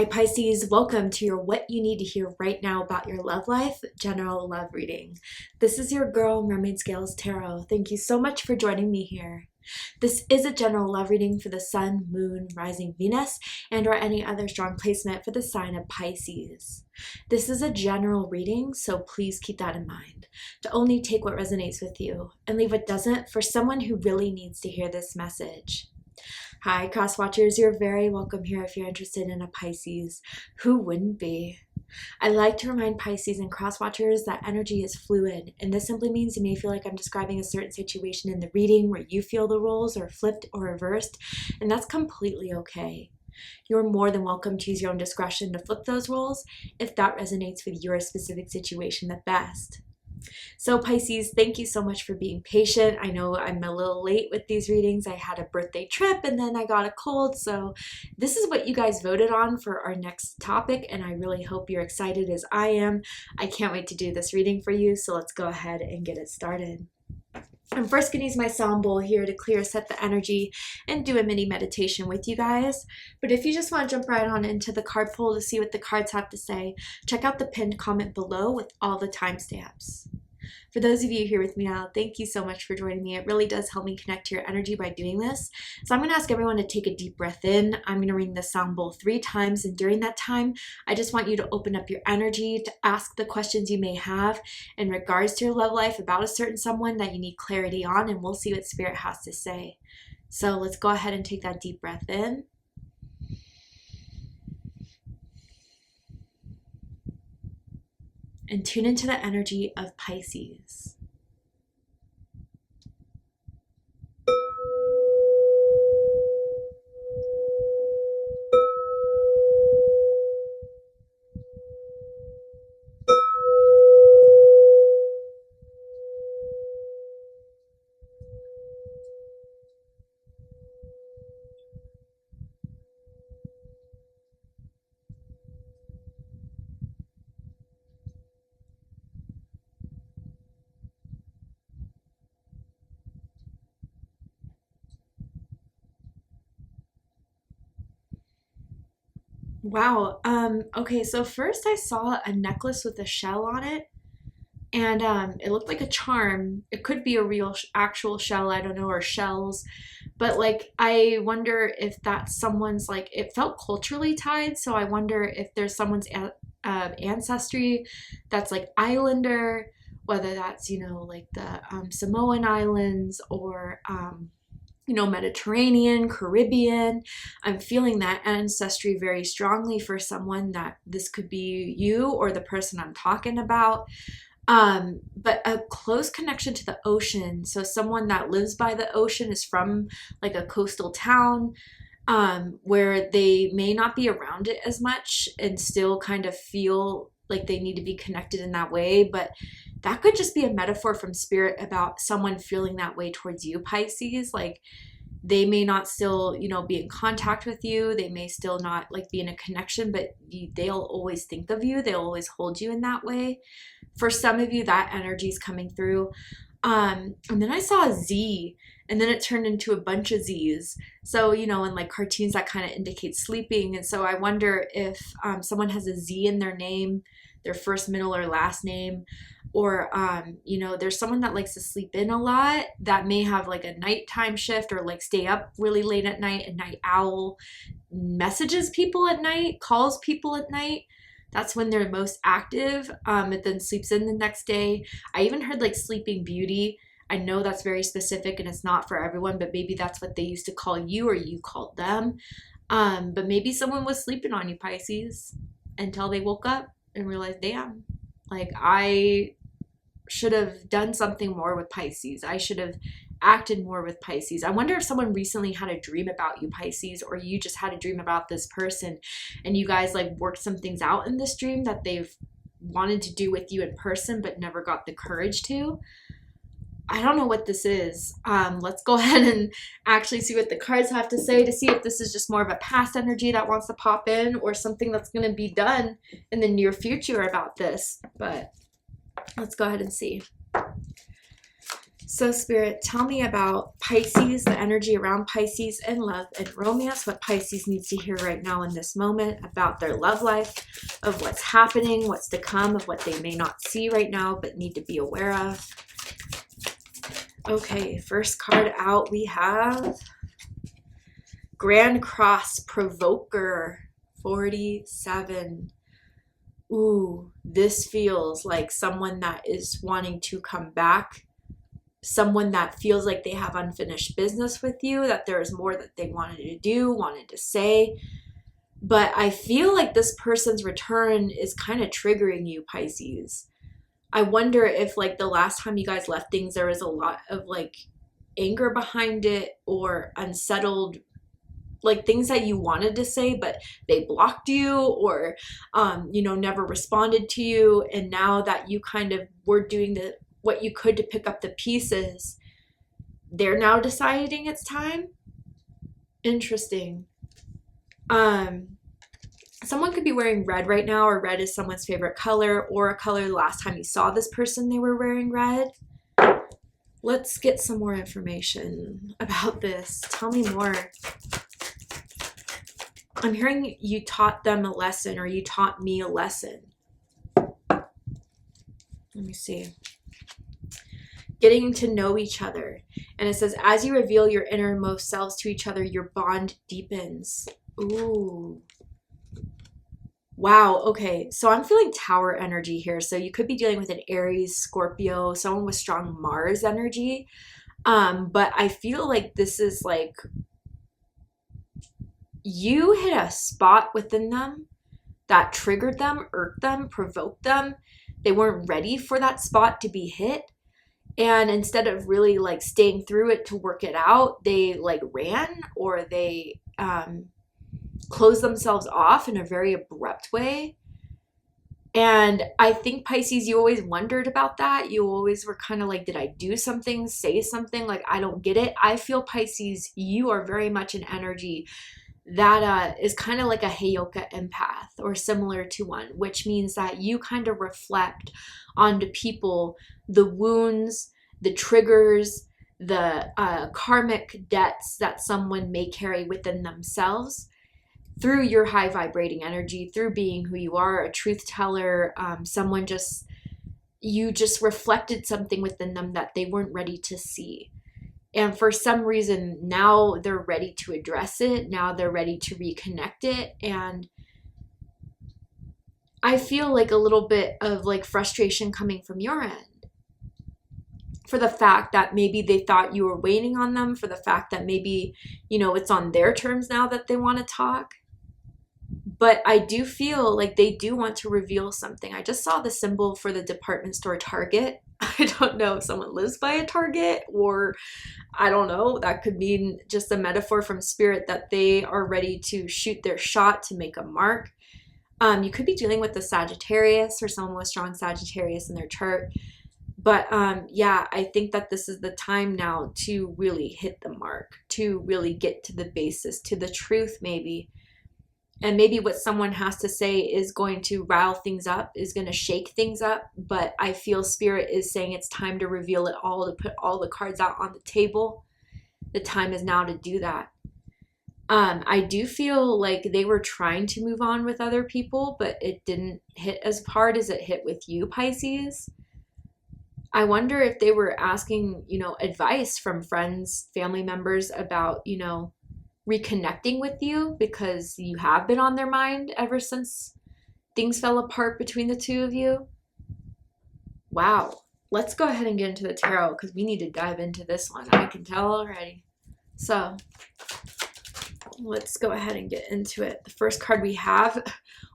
Hi Pisces, welcome to your What You Need to Hear Right Now About Your Love Life General Love Reading. This is your girl, Mermaid Scales Tarot. Thank you so much for joining me here. This is a general love reading for the Sun, Moon, Rising Venus, and or any other strong placement for the sign of Pisces. This is a general reading, so please keep that in mind. To only take what resonates with you and leave what doesn't for someone who really needs to hear this message. Hi, cross watchers. You're very welcome here if you're interested in a Pisces. Who wouldn't be? I like to remind Pisces and cross watchers that energy is fluid, and this simply means you may feel like I'm describing a certain situation in the reading where you feel the roles are flipped or reversed, and that's completely okay. You're more than welcome to use your own discretion to flip those roles if that resonates with your specific situation the best. So Pisces, thank you so much for being patient. I know I'm a little late with these readings. I had a birthday trip and then I got a cold. So this is what you guys voted on for our next topic, and I really hope you're excited as I am. I can't wait to do this reading for you. So let's go ahead and get it started. I'm first going to use my sound bowl here to clear set the energy and do a mini meditation with you guys. But if you just want to jump right on into the card pull to see what the cards have to say, check out the pinned comment below with all the timestamps. For those of you here with me now, thank you so much for joining me. It really does help me connect to your energy by doing this. So I'm going to ask everyone to take a deep breath in. I'm going to ring the sound bowl 3 times, and during that time, I just want you to open up your energy to ask the questions you may have in regards to your love life about a certain someone that you need clarity on, and we'll see what Spirit has to say. So let's go ahead and take that deep breath in. And tune into the energy of Pisces. Wow. Okay, so first I saw a necklace with a shell on it, and it looked like a charm. It could be a real actual shell, I don't know, or shells. But like I wonder if that's someone's, like, it felt culturally tied, so I wonder if there's someone's ancestry that's like islander, whether that's, you know, like the Samoan Islands or you know, Mediterranean, Caribbean. I'm feeling that ancestry very strongly for someone that this could be you or the person I'm talking about. But a close connection to the ocean. So someone that lives by the ocean is from like a coastal town, where they may not be around it as much and still kind of feel like they need to be connected in that way. But that could just be a metaphor from Spirit about someone feeling that way towards you, Pisces. Like they may not still, you know, be in contact with you. They may still not like be in a connection, but they'll always think of you. They'll always hold you in that way. For some of you, that energy is coming through. And then I saw a Z, and then it turned into a bunch of Z's. So, you know, in like cartoons, that kind of indicates sleeping. And so I wonder if someone has a Z in their name, their first, middle, or last name, or you know, there's someone that likes to sleep in a lot that may have like a nighttime shift or like stay up really late at night, a night owl, messages people at night, calls people at night. That's when they're most active, and then sleeps in the next day. I even heard like Sleeping Beauty. I know that's very specific and it's not for everyone, but maybe that's what they used to call you or you called them. But maybe someone was sleeping on you, Pisces, until they woke up and realized, damn, like I should have done something more with Pisces. I should have acted more with Pisces. I wonder if someone recently had a dream about you, Pisces, or you just had a dream about this person and you guys like worked some things out in this dream that they've wanted to do with you in person but never got the courage to. I don't know what this is. Let's go ahead and actually see what the cards have to say to see if this is just more of a past energy that wants to pop in or something that's going to be done in the near future about this. But let's go ahead and see. So, Spirit, tell me about Pisces, the energy around Pisces and love and romance, what Pisces needs to hear right now in this moment about their love life, of what's happening, what's to come, of what they may not see right now but need to be aware of. Okay, first card out, we have Grand Cross Provoker 47. Ooh, this feels like someone that is wanting to come back. Someone that feels like they have unfinished business with you, that there is more that they wanted to do, wanted to say. But I feel like this person's return is kind of triggering you, Pisces. I wonder if like the last time you guys left things, there was a lot of like anger behind it or unsettled, like things that you wanted to say, but they blocked you or, never responded to you. And now that you kind of were doing what you could to pick up the pieces, they're now deciding it's time. Interesting. Someone could be wearing red right now, or red is someone's favorite color, or a color the last time you saw this person they were wearing red. Let's get some more information about this. Tell me more. I'm hearing you taught them a lesson, or you taught me a lesson. Let me see. Getting to know each other. And it says, as you reveal your innermost selves to each other, your bond deepens. Ooh. Wow. Okay. So I'm feeling tower energy here. So you could be dealing with an Aries, Scorpio, someone with strong Mars energy. But I feel like this is like you hit a spot within them that triggered them, irked them, provoked them. They weren't ready for that spot to be hit. And instead of really like staying through it to work it out, they like ran, or they closed themselves off in a very abrupt way. And I think, Pisces, you always wondered about that. You always were kind of like, did I do something, say something? Like, I don't get it. I feel, Pisces, you are very much an energy that is kind of like a Heyoka empath, or similar to one, which means that you kind of reflect onto people the wounds, the triggers, the karmic debts that someone may carry within themselves through your high vibrating energy, through being who you are, a truth teller, you just reflected something within them that they weren't ready to see. And for some reason, now they're ready to address it. Now they're ready to reconnect it. And I feel like a little bit of like frustration coming from your end for the fact that maybe they thought you were waiting on them, for the fact that maybe, it's on their terms now that they want to talk. But I do feel like they do want to reveal something. I just saw the symbol for the department store Target. I don't know if someone lives by a Target, or I don't know. That could mean just a metaphor from spirit that they are ready to shoot their shot, to make a mark. You could be dealing with a Sagittarius, or someone with strong Sagittarius in their chart. But yeah, I think that this is the time now to really hit the mark, to really get to the basis, to the truth maybe. And maybe what someone has to say is going to rile things up, is going to shake things up. But I feel spirit is saying it's time to reveal it all, to put all the cards out on the table. The time is now to do that. I do feel like they were trying to move on with other people, but it didn't hit as hard as it hit with you, Pisces. I wonder if they were asking, advice from friends, family members about, reconnecting with you, because you have been on their mind ever since things fell apart between the two of you. Wow. Let's go ahead and get into the tarot, because we need to dive into this one. I can tell already. So let's go ahead and get into it. The first card we have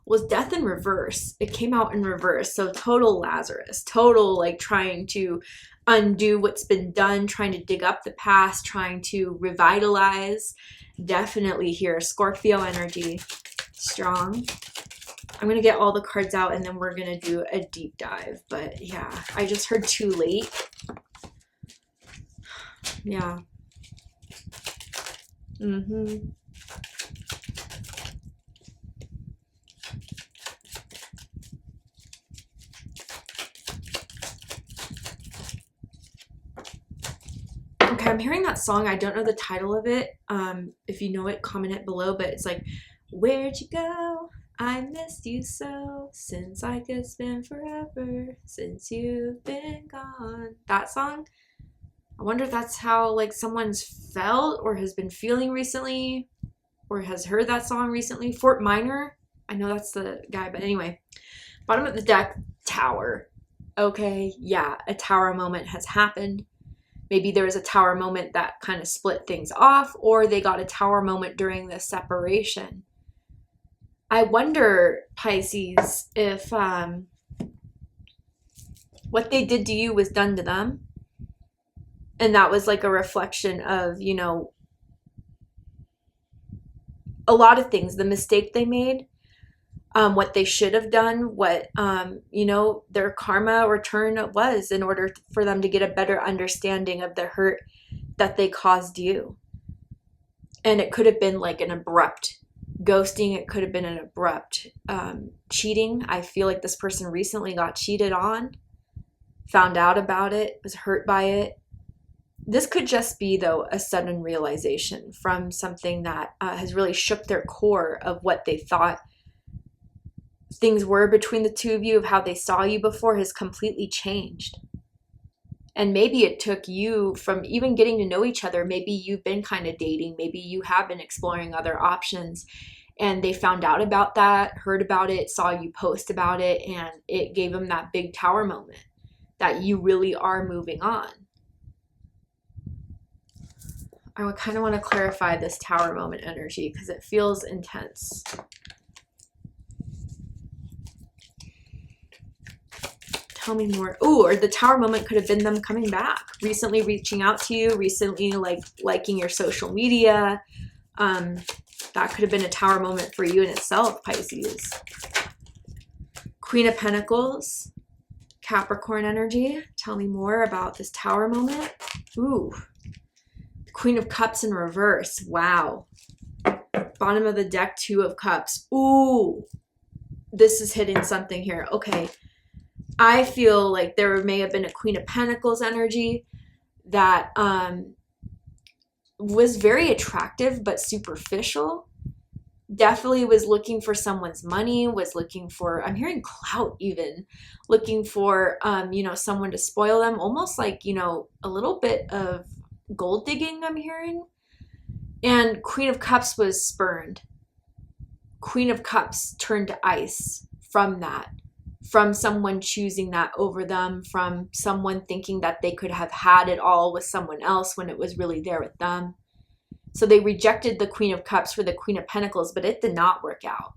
was Death in reverse. It came out in reverse. So total Lazarus, total like trying to undo what's been done, trying to dig up the past, trying to revitalize. Definitely here, Scorpio energy, strong. I'm going to get all the cards out and then we're going to do a deep dive. But yeah, I just heard too late. Yeah. Okay, I'm hearing that song. I don't know the title of it. If you know it, comment it below. But it's like, where'd you go? I missed you so. Since I could spend forever. Since you've been gone. That song. I wonder if that's how like someone's felt or has been feeling recently, or has heard that song recently. Fort Minor. I know that's the guy, but anyway. Bottom of the deck, Tower. Okay, yeah, a Tower moment has happened. Maybe there was a Tower moment that kind of split things off, or they got a Tower moment during the separation. I wonder, Pisces, if what they did to you was done to them. And that was like a reflection of, you know, a lot of things, the mistake they made, what they should have done, what, you know, their karma return was in order for them to get a better understanding of the hurt that they caused you. And it could have been like an abrupt ghosting. It could have been an abrupt cheating. I feel like this person recently got cheated on, found out about it, was hurt by it. This could just be, though, a sudden realization from something that has really shook their core of what they thought things were between the two of you, of how they saw you before, has completely changed. And maybe it took you from even getting to know each other. Maybe you've been kind of dating. Maybe you have been exploring other options. And they found out about that, heard about it, saw you post about it, and it gave them that big Tower moment that you really are moving on. I would kind of want to clarify this Tower moment energy because it feels intense. Tell me more. Ooh, or the Tower moment could have been them coming back, recently reaching out to you, recently like liking your social media. That could have been a Tower moment for you in itself, Pisces. Queen of Pentacles, Capricorn energy. Tell me more about this Tower moment. Ooh. Queen of Cups in reverse. Wow. Bottom of the deck, Two of Cups. Ooh. This is hitting something here. Okay. I feel like there may have been a Queen of Pentacles energy that was very attractive but superficial. Definitely was looking for someone's money, was looking for, I'm hearing clout even, looking for, you know, someone to spoil them. Almost like, you know, a little bit of gold digging, I'm hearing. And Queen of Cups was spurned. Queen of Cups turned to ice from that, from someone choosing that over them, from someone thinking that they could have had it all with someone else when it was really there with them. So they rejected the Queen of Cups for the Queen of Pentacles, but it did not work out.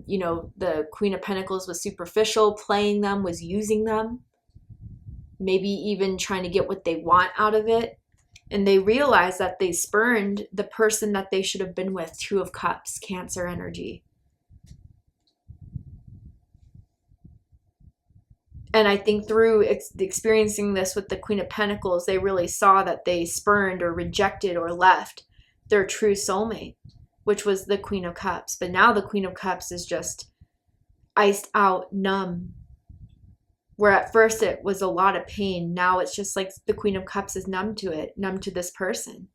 You know, the Queen of Pentacles was superficial, playing them, was using them, maybe even trying to get what they want out of it. And they realized that they spurned the person that they should have been with. Two of Cups, Cancer energy. And I think through experiencing this with the Queen of Pentacles, they really saw that they spurned or rejected or left their true soulmate, which was the Queen of Cups. But now the Queen of Cups is just iced out, numb. Where at first it was a lot of pain. Now it's just like the Queen of Cups is numb to it, numb to this person.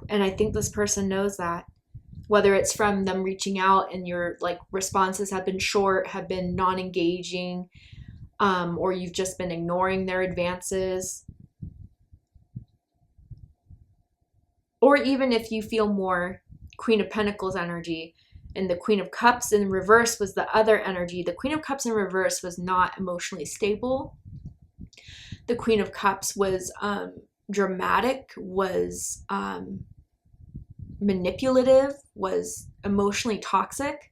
And I think this person knows that. Whether it's from them reaching out and your like responses have been short, have been non-engaging, or you've just been ignoring their advances. Or even if you feel more Queen of Pentacles energy, and the Queen of Cups in reverse was the other energy. The Queen of Cups in reverse was not emotionally stable. The Queen of Cups was dramatic, was manipulative, was emotionally toxic.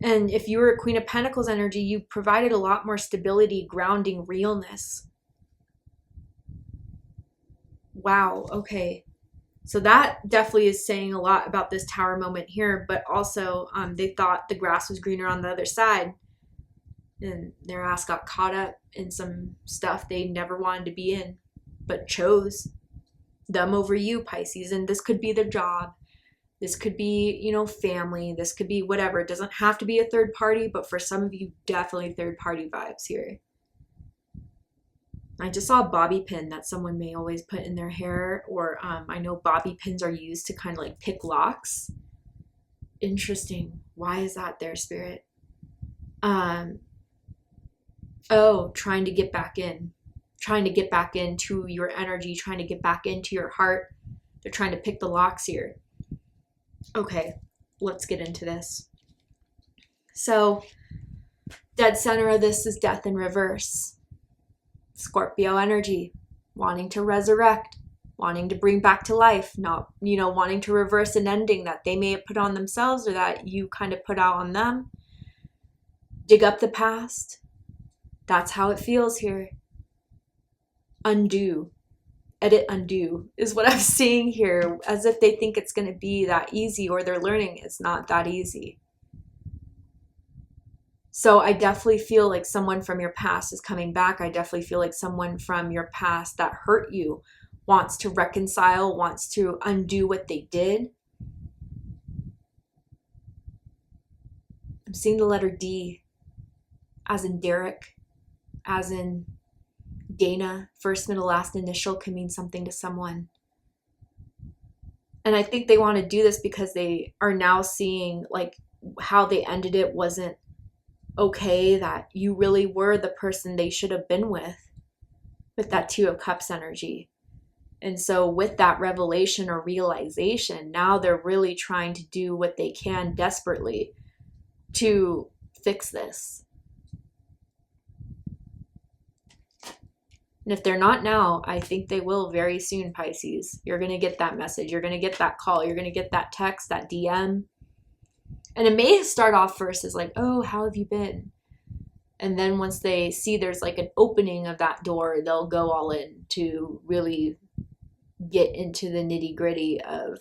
And if you were a Queen of Pentacles energy, you provided a lot more stability, grounding, realness. Wow, okay. So that definitely is saying a lot about this Tower moment here, but also they thought the grass was greener on the other side, and their ass got caught up in some stuff they never wanted to be in, but chose them over you, Pisces. And this could be their job. This could be, you know, family. This could be whatever. It doesn't have to be a third party, but for some of you, definitely third party vibes here. I just saw a bobby pin that someone may always put in their hair, or I know bobby pins are used to kind of like pick locks. Interesting. Why is that there, Spirit? Oh, trying to get back in. Trying to get back into your energy, trying to get back into your heart. They're trying to pick the locks here. Okay, let's get into this. So, dead center of this is death in reverse. Scorpio energy, wanting to resurrect, wanting to bring back to life, not, wanting to reverse an ending that they may have put on themselves or that you kind of put out on them. Dig up the past. That's how it feels here. Undo. Edit, undo is what I'm seeing here, as if they think it's going to be that easy, or they're learning it's not that easy. So I definitely feel like someone from your past is coming back. I definitely feel like someone from your past that hurt you wants to reconcile, wants to undo what they did. I'm seeing the letter D, as in Derek, as in Dana. First, middle, last initial can mean something to someone. And I think they want to do this because they are now seeing like how they ended it wasn't okay, that you really were the person they should have been with that Two of Cups energy. And so with that revelation or realization, now they're really trying to do what they can desperately to fix this. And if they're not now, I think they will very soon, Pisces. You're going to get that message. You're going to get that call. You're going to get that text, that DM. And it may start off first as like, oh, how have you been? And then once they see there's like an opening of that door, they'll go all in to really get into the nitty gritty of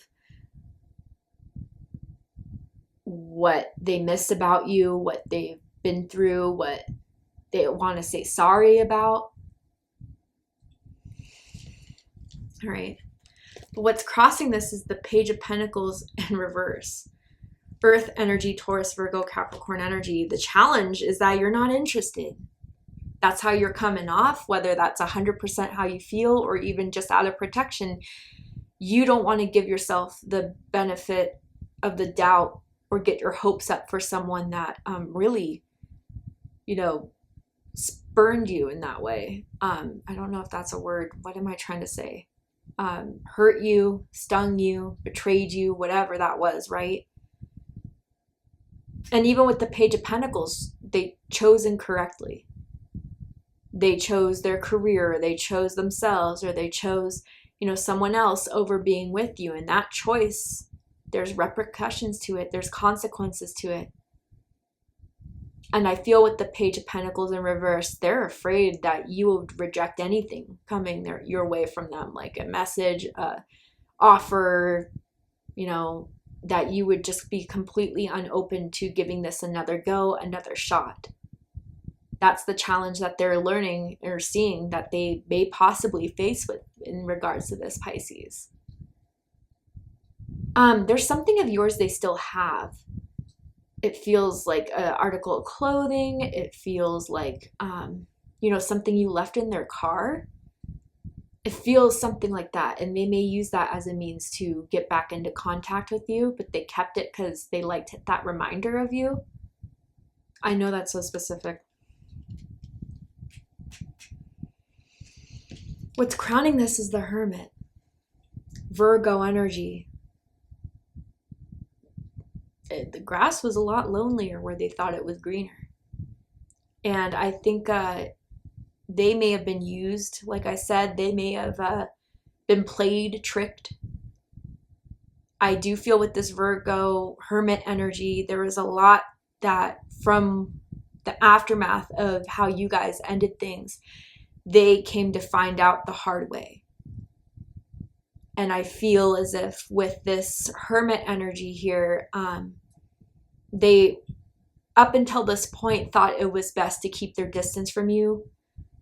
what they missed about you, what they've been through, what they want to say sorry about. All right. But what's crossing this is the Page of Pentacles in reverse. Earth energy, Taurus, Virgo, Capricorn energy. The challenge is that you're not interested. That's how you're coming off, whether that's 100% how you feel or even just out of protection. You don't want to give yourself the benefit of the doubt or get your hopes up for someone that really, spurned you in that way. I don't know if that's a word. What am I trying to say? Hurt you, stung you, betrayed you, whatever that was, right? And even with the Page of Pentacles, they chose incorrectly. They chose their career, they chose themselves, or they chose, someone else over being with you. And that choice, there's repercussions to it. There's consequences to it. And I feel with the Page of Pentacles in reverse, they're afraid that you will reject anything coming your way from them, like a message, offer, that you would just be completely unopen to giving this another go, another shot. That's the challenge that they're learning or seeing that they may possibly face with in regards to this, Pisces. There's something of yours they still have. It feels like an article of clothing. It feels like, something you left in their car. It feels something like that. And they may use that as a means to get back into contact with you, but they kept it because they liked that reminder of you. I know that's so specific. What's crowning this is the Hermit. Virgo energy. The grass was a lot lonelier where they thought it was greener. And I think they may have been used. Like I said, they may have been played, tricked. I do feel with this Virgo Hermit energy, there was a lot that from the aftermath of how you guys ended things, they came to find out the hard way. And I feel as if with this Hermit energy here, they, up until this point, thought it was best to keep their distance from you,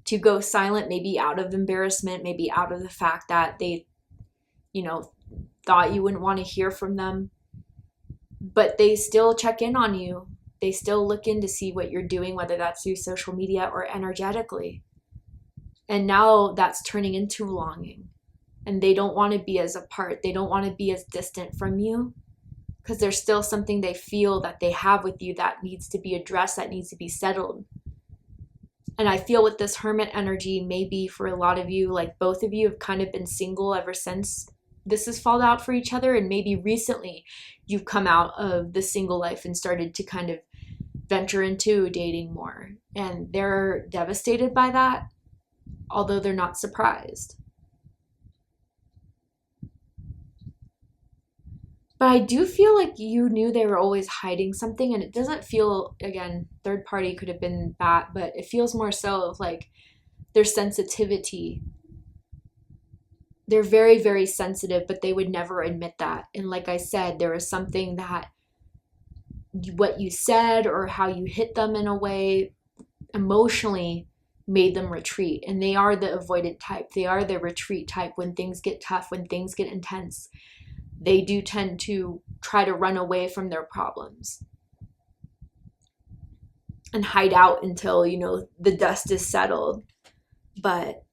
to go silent, maybe out of embarrassment, maybe out of the fact that they, thought you wouldn't want to hear from them. But they still check in on you. They still look in to see what you're doing, whether that's through social media or energetically. And now that's turning into longing. And they don't want to be as apart. They don't want to be as distant from you because there's still something they feel that they have with you that needs to be addressed, that needs to be settled. And I feel with this Hermit energy, maybe for a lot of you, like both of you have kind of been single ever since this has fallen out for each other. And maybe recently you've come out of the single life and started to kind of venture into dating more. And they're devastated by that, although they're not surprised. But I do feel like you knew they were always hiding something, and it doesn't feel, again, third party could have been that, but it feels more so of like their sensitivity. They're very, very sensitive, but they would never admit that. And like I said, there was something that what you said or how you hit them in a way emotionally made them retreat. And they are the avoidant type. They are the retreat type. When things get tough, when things get intense, they do tend to try to run away from their problems and hide out until, you know, the dust is settled. But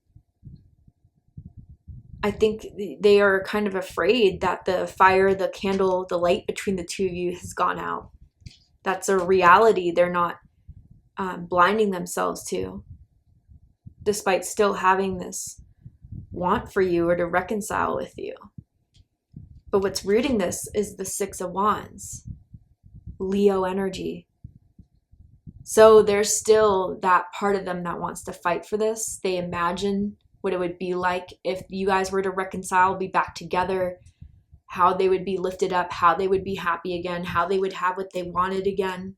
I think they are kind of afraid that the fire, the candle, the light between the two of you has gone out. That's a reality they're not blinding themselves to, despite still having this want for you or to reconcile with you. But what's rooting this is the Six of Wands, Leo energy. So there's still that part of them that wants to fight for this. They imagine what it would be like if you guys were to reconcile, be back together, how they would be lifted up, how they would be happy again, how they would have what they wanted again.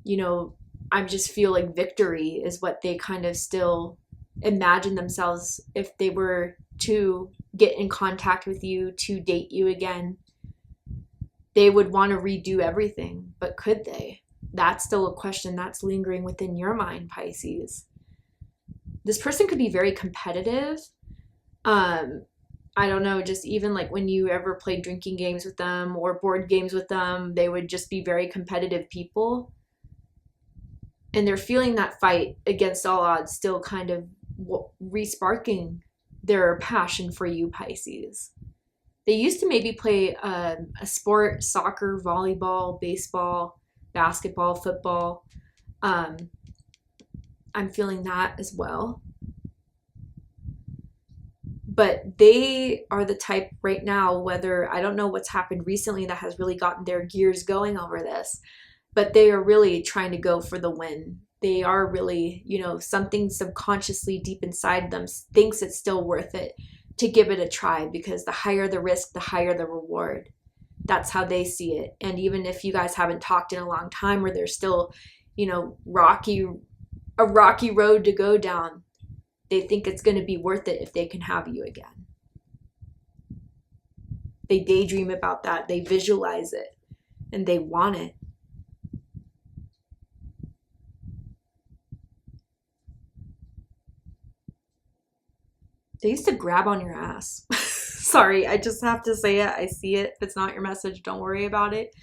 You know, I just feel like victory is what they kind of still imagine themselves if they were to get in contact with you, to date you again. They would want to redo everything, but could they? That's still a question that's lingering within your mind, Pisces. This person could be very competitive. I don't know, just even like when you ever played drinking games with them or board games with them, they would just be very competitive people. And they're feeling that fight against all odds, still kind of re-sparking their passion for you, Pisces. They used to maybe play a sport, soccer, volleyball, baseball, basketball, football. I'm feeling that as well. But they are the type right now, whether, I don't know what's happened recently that has really gotten their gears going over this, but they are really trying to go for the win. They are really, you know, something subconsciously deep inside them thinks it's still worth it to give it a try, because the higher the risk, the higher the reward. That's how they see it. And even if you guys haven't talked in a long time, or there's still, you know, a rocky road to go down, they think it's going to be worth it if they can have you again. They daydream about that. They visualize it and they want it. They used to grab on your ass. Sorry, I just have to say it. I see it. If it's not your message, don't worry about it.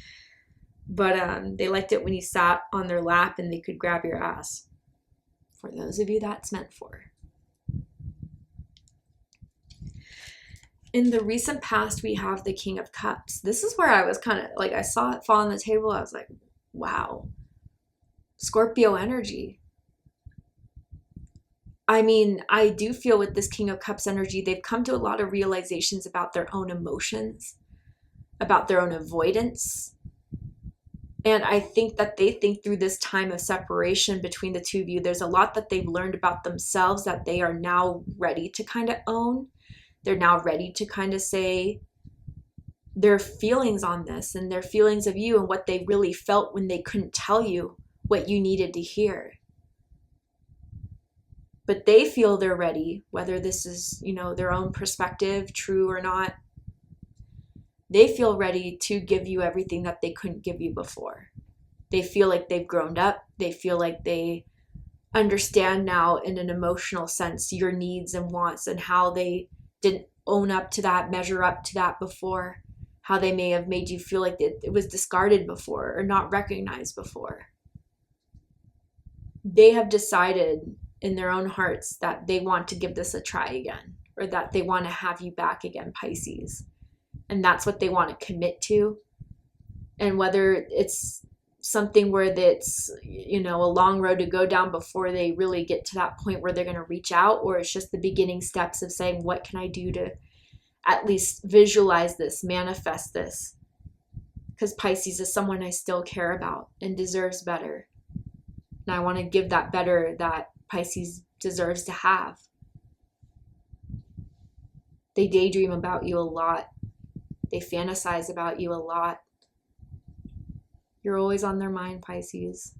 But they liked it when you sat on their lap and they could grab your ass. For those of you that's meant for. In the recent past, we have the King of Cups. This is where I was kind of like, I saw it fall on the table. I was like, wow. Scorpio energy. I mean, I do feel with this King of Cups energy, they've come to a lot of realizations about their own emotions, about their own avoidance. And I think that they think through this time of separation between the two of you, there's a lot that they've learned about themselves that they are now ready to kind of own. They're now ready to kind of say their feelings on this and their feelings of you and what they really felt when they couldn't tell you what you needed to hear. But they feel they're ready, whether this is, you know, their own perspective, true or not. They feel ready to give you everything that they couldn't give you before. They feel like they've grown up. They feel like they understand now in an emotional sense your needs and wants and how they didn't own up to that, measure up to that before, how they may have made you feel like it was discarded before or not recognized before. They have decided, in their own hearts that they want to give this a try again, or that they want to have you back again, Pisces. And that's what they want to commit to. And whether it's something where it's, you know, a long road to go down before they really get to that point where they're going to reach out, or it's just the beginning steps of saying, what can I do to at least visualize this, manifest this? Because Pisces is someone I still care about and deserves better. And I want to give that better that Pisces deserves to have. They daydream about you a lot. They fantasize about you a lot. You're always on their mind, Pisces.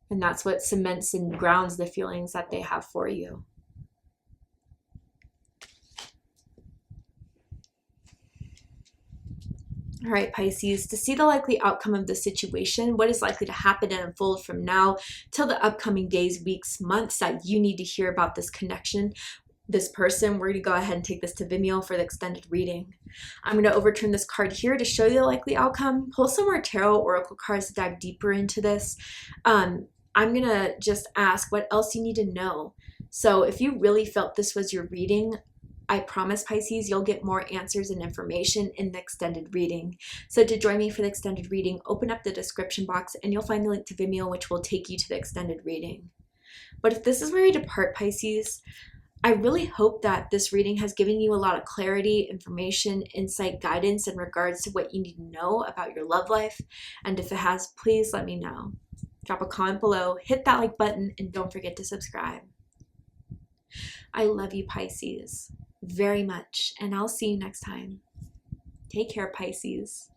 And that's what cements and grounds the feelings that they have for you. All right, Pisces, to see the likely outcome of the situation, what is likely to happen and unfold from now till the upcoming days, weeks, months that you need to hear about this connection, this person, we're going to go ahead and take this to Vimeo for the extended reading. I'm going to overturn this card here to show you the likely outcome. Pull some more tarot oracle cards to dive deeper into this. I'm going to just ask what else you need to know. So if you really felt this was your reading, I promise, Pisces, you'll get more answers and information in the extended reading. So to join me for the extended reading, open up the description box and you'll find the link to Vimeo, which will take you to the extended reading. But if this is where you depart, Pisces, I really hope that this reading has given you a lot of clarity, information, insight, guidance in regards to what you need to know about your love life. And if it has, please let me know. Drop a comment below, hit that like button, and don't forget to subscribe. I love you, Pisces, very much, and I'll see you next time. Take care, Pisces.